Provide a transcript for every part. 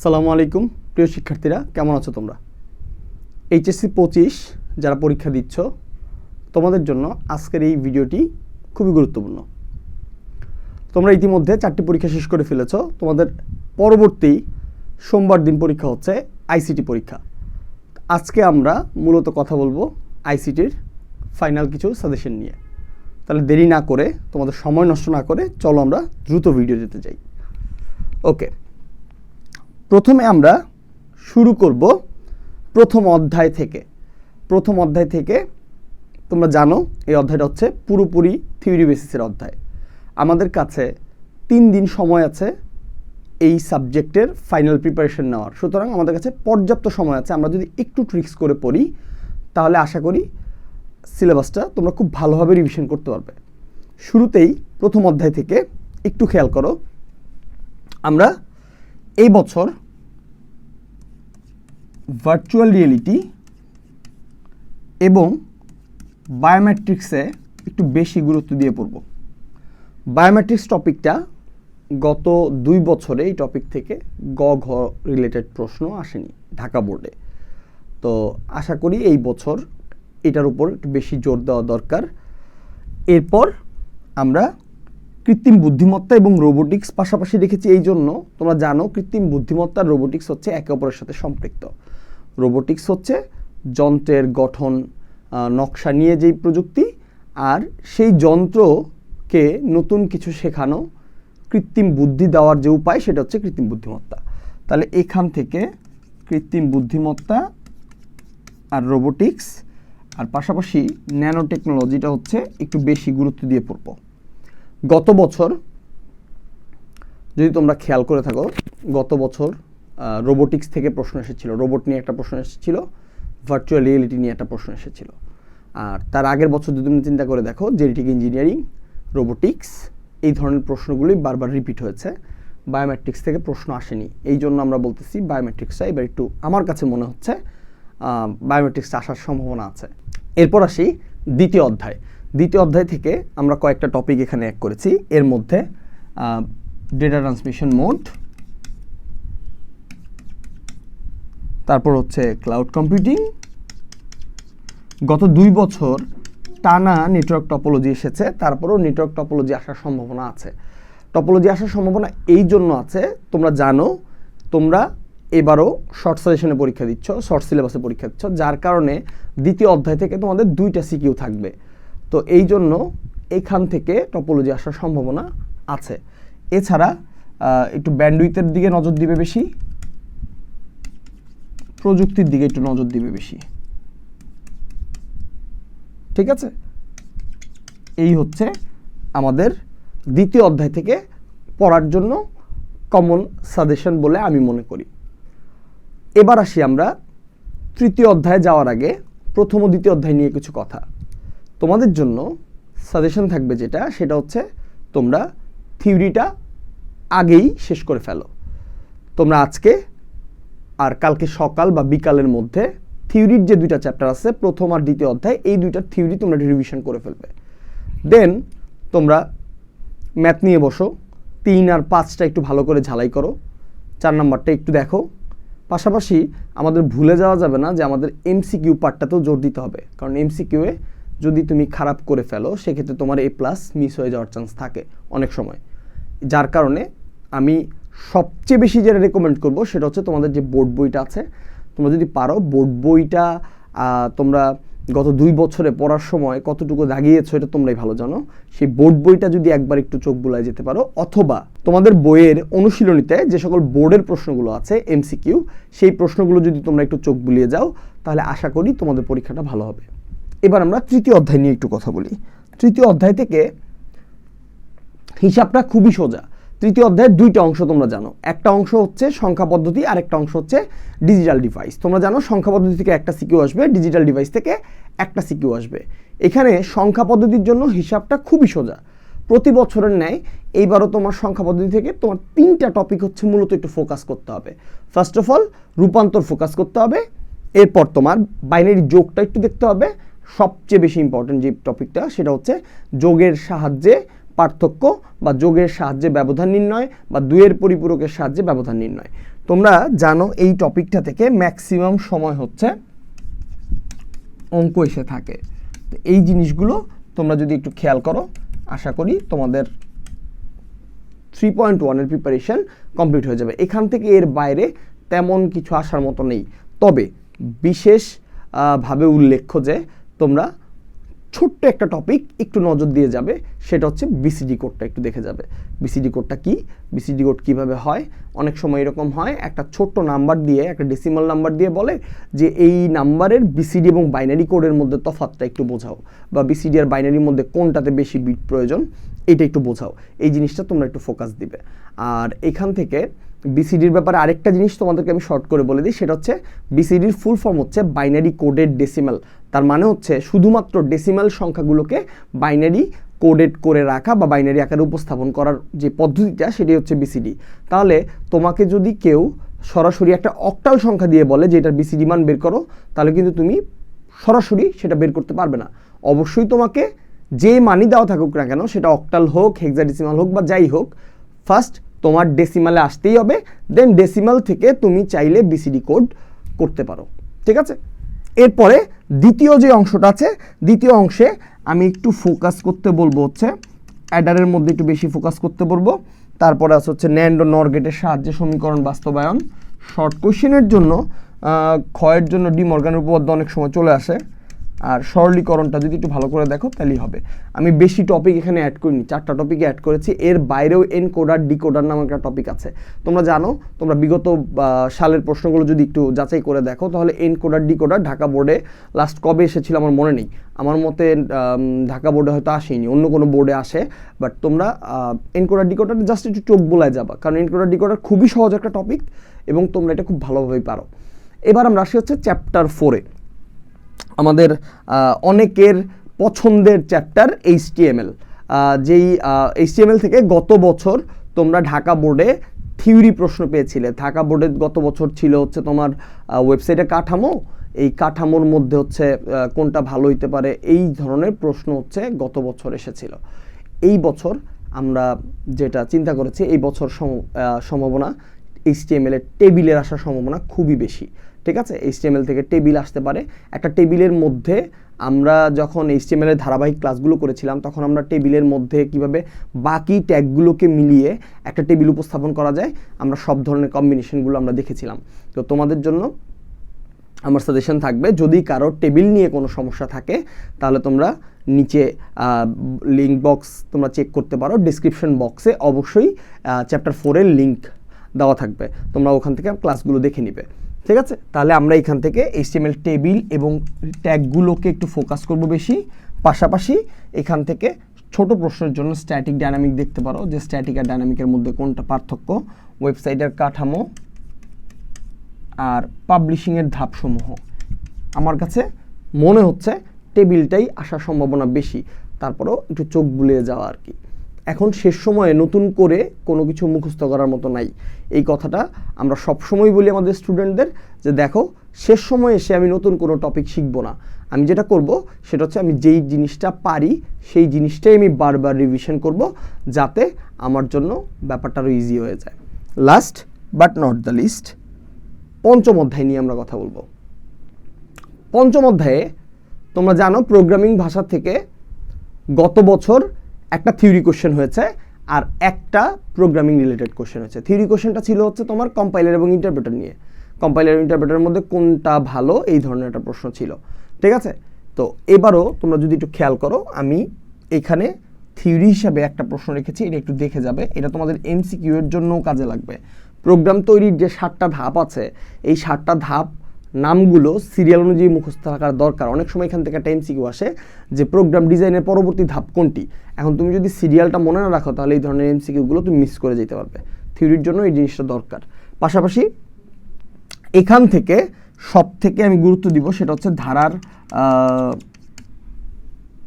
আসসালামু আলাইকুম প্রিয় শিক্ষার্থীরা, কেমন আছো তোমরা? এইচএসসি 25 যারা পরীক্ষা দিচ্ছ তোমাদের জন্য আজকের এই ভিডিওটি খুবই গুরুত্বপূর্ণ। তোমরা ইতিমধ্যে 4টি পরীক্ষা শেষ করে ফেলেছো। তোমাদের পরবর্তী সোমবার দিন পরীক্ষা হচ্ছে আইসিটি পরীক্ষা। আজকে আমরা মূলত কথা বলবো আইসিটির ফাইনাল কিছু সাজেশন নিয়ে। তাহলে দেরি না করে, তোমাদের সময় নষ্ট না করে চলো আমরা দ্রুত ভিডিও দিতে যাই। ওকে, প্রথমে আমরা শুরু করব প্রথম অধ্যায় থেকে। তোমরা জানো এই অধ্যায়টা হচ্ছে পুরোপুরি থিওরি বেসিসের অধ্যায়। আমাদের কাছে 3 দিন সময় আছে এই সাবজেক্টের ফাইনাল প্রিপারেশন নেওয়ার, সুতরাং আমাদের কাছে পর্যাপ্ত সময় আছে। আমরা যদি একটু ট্রিক্স করে পড়ি তাহলে আশা করি সিলেবাসটা তোমরা খুব ভালোভাবে রিভিশন করতে পারবে। শুরুতেই প্রথম অধ্যায় থেকে একটু খেয়াল করো, আমরা এই বছর ভার্চুয়াল রিয়েলিটি এবং বায়োমেট্রিক্সে একটু বেশি গুরুত্ব দিয়ে পড়ব। বায়োমেট্রিক্স টপিকটা গত 2 বছরে এই টপিক থেকে গ ঘ রিলেটেড প্রশ্ন আসেনি ঢাকা বোর্ডে। তো আশা করি এই বছর এটার উপর একটু বেশি জোর দেওয়া দরকার। এরপর আমরা কৃত্রিম বুদ্ধিমত্তা এবং রোবোটিক্স পাশাপাশি রেখেছি এই জন্য, তোমরা জানো কৃত্রিম বুদ্ধিমত্তা আর রোবোটিক্স হচ্ছে একে অপরের সাথে সম্পৃক্ত। রোবোটিক্স হচ্ছে যন্ত্রের গঠন নকশা নিয়ে যেই প্রযুক্তি, আর সেই যন্ত্রকে নতুন কিছু শেখানো, কৃত্রিম বুদ্ধি দেওয়ার যে উপায় সেটা হচ্ছে কৃত্রিম বুদ্ধিমত্তা। তাহলে এখান থেকে কৃত্রিম বুদ্ধিমত্তা আর রোবোটিক্স আর পাশাপাশি ন্যানো টেকনোলজিটা হচ্ছে একটু বেশি গুরুত্ব দিয়ে পড়ব। গত বছর যদি তোমরা খেয়াল করে থাকো, গত বছর রোবোটিক্স থেকে প্রশ্ন এসেছিল, রোবট নিয়ে একটা প্রশ্ন এসেছিল, ভার্চুয়াল রিয়েলিটি নিয়ে একটা প্রশ্ন এসেছিল। আর তার আগের বছর যদি তুমি চিন্তা করে দেখো, জেনেটিক ইঞ্জিনিয়ারিং, রোবোটিক্স, এই ধরনের প্রশ্নগুলি বারবার রিপিট হয়েছে। বায়োমেট্রিক্স থেকে প্রশ্ন আসেনি, এই জন্য আমরা বলতেছি বায়োমেট্রিক্সটা এবার একটু আমার কাছে মনে হচ্ছে বায়োমেট্রিক্স আসার সম্ভাবনা আছে। এরপর আসি দ্বিতীয় অধ্যায় থেকে আমরা কয়েকটা টপিক এখানে অ্যাড করেছি। এর মধ্যে ডেটা ট্রান্সমিশন মোড, তারপর হচ্ছে ক্লাউড কম্পিউটিং। গত 2 বছর টানা নেটওয়ার্ক টপোলজি এসেছে, তারপরেও নেটওয়ার্ক টপোলজি আসার সম্ভাবনা আছে। টপোলজি আসার সম্ভাবনা এই জন্য আছে, তোমরা জানো তোমরা এবারও শর্ট সাজেশনে পরীক্ষা দিচ্ছ, শর্ট সিলেবাসে পরীক্ষা দিচ্ছ, যার কারণে দ্বিতীয় অধ্যায় থেকে তোমাদের 2টা সিকিউ থাকবে। তো এই জন্য এখান থেকে টপোলজি আসার সম্ভাবনা আছে। এছাড়া একটু ব্যান্ডউইথের দিকে নজর দিবে বেশি, প্রযুক্তির দিকে একটু নজর দিবে বেশি। ঠিক আছে, এই হচ্ছে আমাদের দ্বিতীয় অধ্যায় থেকে পড়ার জন্য কমন সাজেশন বলে আমি মনে করি। এবার আসি আমরা তৃতীয় অধ্যায়ে যাওয়ার আগে প্রথম ও দ্বিতীয় অধ্যায় নিয়ে কিছু কথা। তোমাদের জন্য সাজেশন থাকবে যেটা, সেটা হচ্ছে তোমরা থিওরিটা আগেই শেষ করে ফেলো। তোমরা আজকে আর কালকে সকাল বা বিকালের মধ্যে থিওরির যে 2টা চ্যাপ্টার আছে, প্রথম আর দ্বিতীয় অধ্যায়, এই 2টার থিওরি তোমরা রিভিশন করে ফেলবে। দেন তোমরা ম্যাথ নিয়ে বসো, 3 আর 5টা একটু ভালো করে ঝালাই করো, 4 নাম্বারটা একটু দেখো। পাশাপাশি আমাদের ভুলে যাওয়া যাবে না যে আমাদের এমসিকিউ পার্টটাতেও জোর দিতে হবে, কারণ এমসিকিউয়ে যদি তুমি খারাপ করে ফেলো সেক্ষেত্রে তোমার A+ মিস হয়ে যাওয়ার চান্স থাকে অনেক সময়। যার কারণে আমি সবচেয়ে বেশি যেটা রেকমেন্ড করব সেটা হচ্ছে তোমাদের যে বোর্ড বইটা আছে, তোমরা যদি পারো বোর্ড বইটা তোমরা গত 2 বছরে পড়ার সময় কতটুকু দাগিয়েছো এটা তোমরাই ভালো জানো, সেই বোর্ড বইটা যদি একবার একটু চোখ বুলায় যেতে পারো, অথবা তোমাদের বইয়ের অনুশীলনীতে যে সকল বোর্ডের প্রশ্নগুলো আছে এমসিকিউ, সেই প্রশ্নগুলো যদি তোমরা একটু চোখ বুলিয়ে যাও তাহলে আশা করি তোমাদের পরীক্ষাটা ভালো হবে। এবার আমরা তৃতীয় অধ্যায় নিয়ে একটু কথা বলি। তৃতীয় অধ্যায় থেকে হিসাবটা খুবই সোজা। তৃতীয় অধ্যায়ের 2টা অংশ তোমরা জানো, একটা অংশ হচ্ছে সংখ্যা পদ্ধতি আর একটা অংশ হচ্ছে ডিজিটাল ডিভাইস। তোমরা জানো সংখ্যা পদ্ধতি থেকে একটা সিকিউ আসবে, ডিজিটাল ডিভাইস থেকে একটা সিকিউ আসবে। এখানে সংখ্যা পদ্ধতির জন্য হিসাবটা খুবই সোজা। প্রতি বছরের ন্যায় এইবারও তোমার সংখ্যা পদ্ধতি থেকে তোমার 3টা টপিক হচ্ছে মূলত একটু ফোকাস করতে হবে। ফার্স্ট অফ অল রূপান্তর ফোকাস করতে হবে, এরপর তোমার বাইনারি যোগটা একটু দেখতে হবে, সবচেয়ে বেশি ইম্পর্টেন্ট যে টপিকটা সেটা হচ্ছে যোগের সাহায্যে পার্থক্য বা যোগের সাহায্যে ব্যবধান নির্ণয় বা দুইয়ের পরিপূরকের সাহায্যে ব্যবধান নির্ণয়। তোমরা জানো এই টপিকটা থেকে ম্যাক্সিমাম সময় হচ্ছে অঙ্ক এসে থাকে। তো এই জিনিসগুলো তোমরা যদি একটু খেয়াল করো, আশা করি তোমাদের 3.1 এর প্রিপারেশন কমপ্লিট হয়ে যাবে। এখান থেকে এর বাইরে তেমন কিছু আসার মতো নেই। তবে বিশেষ ভাবে উল্লেখ্য যে তোমরা ছোট্ট একটা টপিক একটু নজর দিয়ে যাবে, সেটা হচ্ছে বিসিডি কোডটা একটু দেখে যাবে। বিসিডি কোডটা কি, বিসিডি কোড কীভাবে হয়। অনেক সময় এরকম হয়, একটা ছোট্ট নাম্বার দিয়ে, একটা ডেসিমাল নাম্বার দিয়ে বলে যে এই নাম্বারের বিসিডি এবং বাইনারি কোডের মধ্যে তফাৎটা একটু বোঝাও, বা বিসিডি আর বাইনারির মধ্যে কোনটাতে বেশি বিট প্রয়োজন এটা একটু বোঝাও। এই জিনিসটা তোমরা একটু ফোকাস দিবে। আর এখান থেকে বিসিডির ব্যাপারে আরেকটা জিনিস তোমাদেরকে আমি শর্ট করে বলে দিই, সেটা হচ্ছে বিসিডির ফুল ফর্ম হচ্ছে বাইনারি কোডেড ডেসিমাল। তার মানে হচ্ছে শুধুমাত্র ডেসিমাল সংখ্যাগুলোকে বাইনারি কোডেড করে রাখা বা বাইনারি আকারে উপস্থাপন করার যে পদ্ধতিটা, সেটাই হচ্ছে বিসিডি। তাহলে তোমাকে যদি কেউ সরাসরি একটা অক্টাল সংখ্যা দিয়ে বলে যে এটার বিসিডি মান বের করো, তাহলে কিন্তু তুমি সরাসরি সেটা বের করতে পারবে না। অবশ্যই তোমাকে যে মানই দেওয়া থাকুক না কেন, সেটা অক্টাল হোক, হেক্সাডেসিমাল হোক বা যাই হোক, ফার্স্ট তোমার ডেসিমালে আসতেই হবে, দেন ডেসিমাল থেকে তুমি চাইলে বিসিডি কোড করতে পারো। ঠিক আছে? এরপরে দ্বিতীয় যে অংশটা আছে, দ্বিতীয় অংশে আমি একটু ফোকাস করতে বলবো হচ্ছে অ্যাডারের মধ্যে একটু বেশি ফোকাস করতে বলবো। তারপরে আছে হচ্ছে ন্যান্ড ও নর গেটের সাহায্যে সমীকরণ বাস্তবায়ন। শর্ট কোশ্চেনের জন্য ক্ষয়ের জন্য ডি মর্গানের উপপাদ্য অনেক সময় চলে আসে। আর সরলীকরণটা যদি একটু ভালো করে দেখো তাহলেই হবে। আমি বেশি টপিক এখানে অ্যাড করিনি, 4টা টপিকে অ্যাড করেছি। এর বাইরেও এনকোডার ডিকোডার নামে একটা টপিক আছে। তোমরা জানো, তোমরা বিগত সালের প্রশ্নগুলো যদি একটু যাচাই করে দেখো, তাহলে এনকোডার ডিকোডার ঢাকা বোর্ডে লাস্ট কবে এসেছিল আমার মনে নেই। আমার মতে ঢাকা বোর্ডে হয়তো আসেনি, অন্য কোনো বোর্ডে আসে। বাট তোমরা এনকোডার ডিকোডার জাস্ট একটু চোখ বোলায় যাবা, কারণ এনকোডার ডিকোডার খুবই সহজ একটা টপিক এবং তোমরা এটা খুব ভালোভাবেই পারো। এবার আমরা আসি হচ্ছে চ্যাপ্টার 4-এ, আমাদের অনেকের পছন্দের চ্যাপ্টার HTML। যেই HTML থেকে গত বছর তোমরা ঢাকা বোর্ডে থিওরি প্রশ্ন পেয়েছিলে। ঢাকা বোর্ডে গত বছর ছিল হচ্ছে তোমার ওয়েবসাইটে কাঠামো, এই কাঠামোর মধ্যে হচ্ছে কোনটা ভালো হইতে পারে, এই ধরনের প্রশ্ন হচ্ছে গত বছর এসেছিল। এই বছর আমরা যেটা চিন্তা করেছি, এই বছর সম্ভাবনা HTML এর টেবিলের আসার সম্ভাবনা খুবই বেশি। ঠিক আছে? HTML থেকে টেবিল আসতে পারে। একটা টেবিলের মধ্যে আমরা যখন HTML এর ধারাবাহিক ক্লাসগুলো করেছিলাম, তখন আমরা টেবিলের মধ্যে কিভাবে বাকি ট্যাগগুলোকে মিলিয়ে একটা টেবিল উপস্থাপন করা যায়, আমরা সব ধরনের কম্বিনেশনগুলো আমরা দেখেছিলাম। তো তোমাদের জন্য আমার সাজেশন থাকবে, যদি কারো টেবিল নিয়ে কোনো সমস্যা থাকে তাহলে তোমরা নিচে লিঙ্ক বক্স তোমরা চেক করতে পারো। ডেসক্রিপশন বক্সে অবশ্যই চ্যাপ্টার 4-এর লিঙ্ক দেওয়া থাকবে, তোমরা ওখান থেকে ক্লাসগুলো দেখে নিবে। ঠিক আছে? তাহলে আমরা এখান থেকে HTML টেবিল এবং ট্যাগগুলোকে একটু ফোকাস করব বেশি। পাশাপাশি এখান থেকে ছোট প্রশ্নের জন্য স্ট্যাটিক ডাইনামিক দেখতে পারো, যে স্ট্যাটিক আর ডাইনামিকের মধ্যে কোনটা পার্থক্য, ওয়েবসাইটের কাঠামো আর পাবলিশিংয়ের ধাপসমূহ। আমার কাছে মনে হচ্ছে টেবিলটাই আসার সম্ভাবনা বেশি, তারপরেও একটু চোখ বুলিয়ে যাওয়া আর কি। এখন শেষ সময়ে নতুন করে কোনো কিছু মুখস্থ করার মতো নাই। এই কথাটা আমরা সবসময় বলি আমাদের স্টুডেন্টদের, যে দেখো শেষ সময়ে এসে আমি নতুন কোনো টপিক শিখবো না। আমি যেটা করব সেটা হচ্ছে আমি যেই জিনিসটা পারি সেই জিনিসটাই আমি বারবার রিভিশন করব, যাতে আমার জন্য ব্যাপারটা আরও ইজি হয়ে যায়। Last but not the least, পঞ্চম অধ্যায় নিয়ে আমরা কথা বলবো। পঞ্চম অধ্যায়ে তোমরা জানো প্রোগ্রামিং ভাষা থেকে গত বছর একটা থিওরি কোশ্চেন হয়েছে আর একটা প্রোগ্রামিং রিলেটেড কোশ্চেন হয়েছে। থিওরি কোশ্চেনটা ছিল হচ্ছে তোমার কম্পাইলার এবং ইন্টারপ্রেটার নিয়ে। কম্পাইলার ইন্টারপ্রেটারের মধ্যে কোনটা ভালো, এই ধরনের একটা প্রশ্ন ছিল। ঠিক আছে? তো এবারও তোমরা যদি একটু খেয়াল করো, আমি এখানে থিওরি হিসাবে একটা প্রশ্ন রেখেছি, এটা একটু দেখে যাবে। এটা তোমাদের MCQ এর জন্যও কাজে লাগবে। প্রোগ্রাম তৈরির যে 7টা ধাপ আছে, এই 7টা ধাপ নামগুলো সিরিয়াল অনুযায়ী মুখস্থ থাকার দরকার। অনেক সময় এখান থেকে একটা MCQ আসে যে প্রোগ্রাম ডিজাইনের পরবর্তী ধাপ কোনটি। এখন তুমি যদি সিরিয়ালটা মনে না রাখো, তাহলে এই ধরনের MCQগুলো তুমি মিস করে যেতে পারবে। থিওরির জন্য এই জিনিসটা দরকার। পাশাপাশি এখান থেকে সব থেকে আমি গুরুত্ব দিব সেটা হচ্ছে ধারার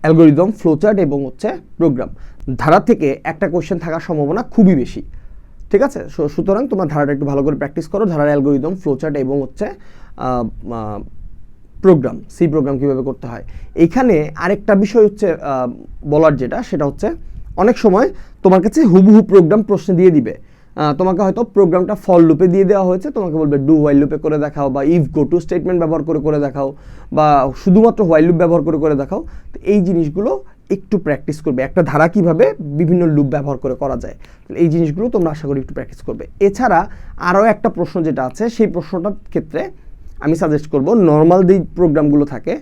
অ্যালগরিদম, ফ্লোচার্ট এবং হচ্ছে প্রোগ্রাম। ধারা থেকে একটা কোশ্চেন থাকার সম্ভাবনা খুবই বেশি। ঠিক আছে? সুতরাং তোমরা ধারাটা একটু ভালো করে প্র্যাকটিস করো। ধারার অ্যালগরিদম, ফ্লোচার্ট এবং হচ্ছে প্রোগ্রাম, সি প্রোগ্রাম কীভাবে করতে হয়। এখানে আরেকটা বিষয় হচ্ছে বলার, যেটা সেটা হচ্ছে অনেক সময় তোমার কাছে হুবহু প্রোগ্রাম প্রশ্ন দিয়ে দিবে, তোমাকে হয়তো প্রোগ্রামটা ফর লুপে দিয়ে দেওয়া হয়েছে, তোমাকে বলবে ডু হোয়াইল লুপে করে দেখাও, বা ইফ গো টু স্টেটমেন্ট ব্যবহার করে দেখাও, বা শুধুমাত্র হোয়াইল লুপ ব্যবহার করে দেখাও। তো এই জিনিসগুলো একটু প্র্যাকটিস করবে, একটা ধারা কীভাবে বিভিন্ন লুপ ব্যবহার করা যায়, এই জিনিসগুলো তোমরা আশা করি একটু প্র্যাকটিস করবে। এছাড়া আরও একটা প্রশ্ন যেটা আছে, সেই প্রশ্নটার ক্ষেত্রে আমি সাজেস্ট করব নর্মাল যেই প্রোগ্রামগুলো থাকে,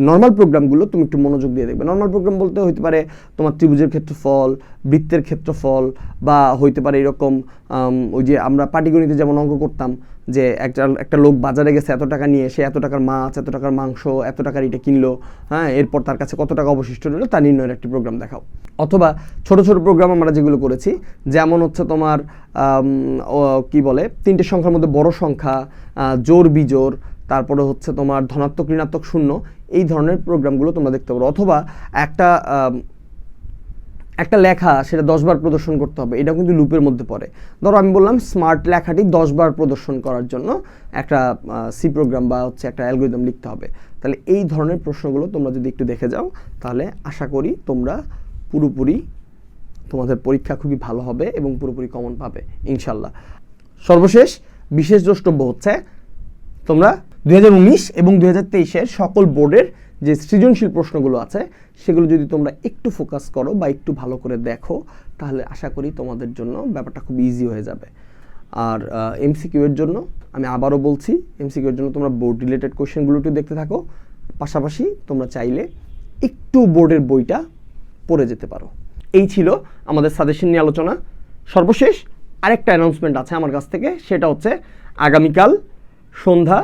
নর্মাল প্রোগ্রামগুলো তুমি একটু মনোযোগ দিয়ে দেখবে। নর্মাল প্রোগ্রাম বলতে হইতে পারে তোমার ত্রিভুজের ক্ষেত্রফল, বৃত্তের ক্ষেত্রফল, বা হইতে পারে এরকম ওই যে আমরা পাটিগণিতে যেমন অঙ্ক করতাম যে একটা লোক বাজারে গেছে এত টাকা নিয়ে, সে এত টাকার মাছ, এত টাকার মাংস, এত টাকার এটা কিনলো, হ্যাঁ, এরপর তার কাছে কত টাকা অবশিষ্ট রইলো তা নির্ণয়ের একটি প্রোগ্রাম দেখাও। অথবা ছোট ছোট প্রোগ্রাম আমরা যেগুলো করেছি, যেমন হচ্ছে তোমার কি বলে 3টে সংখ্যার মধ্যে বড় সংখ্যা, জোড় বিজোড়, তারপরে হচ্ছে তোমার ধনাত্মক ঋণাত্মক শূন্য, এই ধরনের প্রোগ্রামগুলো তোমরা দেখতে পারো। অথবা একটা লেখা সেটা 10 বার প্রদর্শন করতে হবে, এটা কিন্তু লুপের মধ্যে পড়ে। ধরো আমি বললাম স্মার্ট লেখাটি 10 বার প্রদর্শন করার জন্য একটা সি প্রোগ্রাম বা হচ্ছে একটা অ্যালগরিদম লিখতে হবে। তাহলে এই ধরনের প্রশ্নগুলো তোমরা যদি একটু দেখে যাও, তাহলে আশা করি তোমরা পুরোপুরি তোমাদের পরীক্ষা খুবই ভালো হবে এবং পুরোপুরি কমন পাবে ইনশাল্লাহ। সর্বশেষ বিশেষ দ্রষ্টব্য হচ্ছে, তোমরা 2019 এবং 2023-এর সকল বোর্ডের যে সৃজনশীল প্রশ্নগুলো আছে সেগুলো যদি তোমরা একটু ফোকাস করো বা একটু ভালো করে দেখো, তাহলে আশা করি তোমাদের জন্য ব্যাপারটা খুব ইজি হয়ে যাবে। আর এমসিকিউ এর জন্য আমি আবারও বলছি, এমসিকিউ এর জন্য তোমরা বোর্ড রিলেটেড কোয়েশ্চেনগুলো একটু দেখতে থাকো, পাশাপাশি তোমরা চাইলে একটু বোর্ডের বইটা পড়ে যেতে পারো। এই ছিল আমাদের সাজেশন নিয়ে আলোচনা। সর্বশেষ আরেকটা অ্যানাউন্সমেন্ট আছে আমার কাছ থেকে, সেটা হচ্ছে আগামীকাল সন্ধ্যা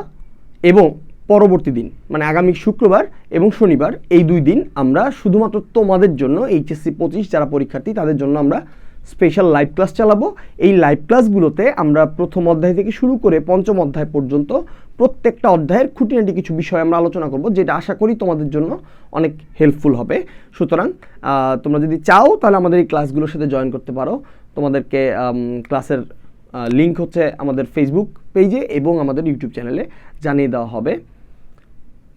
এবং পরবর্তী দিন, মানে আগামী শুক্রবার এবং শনিবার, এই 2 দিন আমরা শুধুমাত্র তোমাদের জন্য এইচএসসি 25 যারা পরীক্ষার্থী তাদের জন্য আমরা স্পেশাল লাইভ ক্লাস চালাবো। এই লাইভ ক্লাসগুলোতে আমরা প্রথম অধ্যায় থেকে শুরু করে পঞ্চম অধ্যায় পর্যন্ত প্রত্যেকটা অধ্যায়ের খুঁটিনাটি কিছু বিষয় আমরা আলোচনা করব, যেটা আশা করি তোমাদের জন্য অনেক হেল্পফুল হবে। সুতরাং তোমরা যদি চাও তাহলে আমাদের এই ক্লাসগুলোর সাথে জয়েন করতে পারো। তোমাদেরকে ক্লাসের লিঙ্ক হচ্ছে আমাদের ফেসবুক পেজে এবং আমাদের ইউটিউব চ্যানেলে জানিয়ে দেওয়া হবে।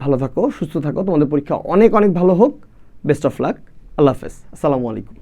ভালো থাকো, সুস্থ থাকো, তোমাদের পরীক্ষা অনেক অনেক ভালো হোক। Best of luck. আল্লাহ হাফেজ। আসসালামু আলাইকুম।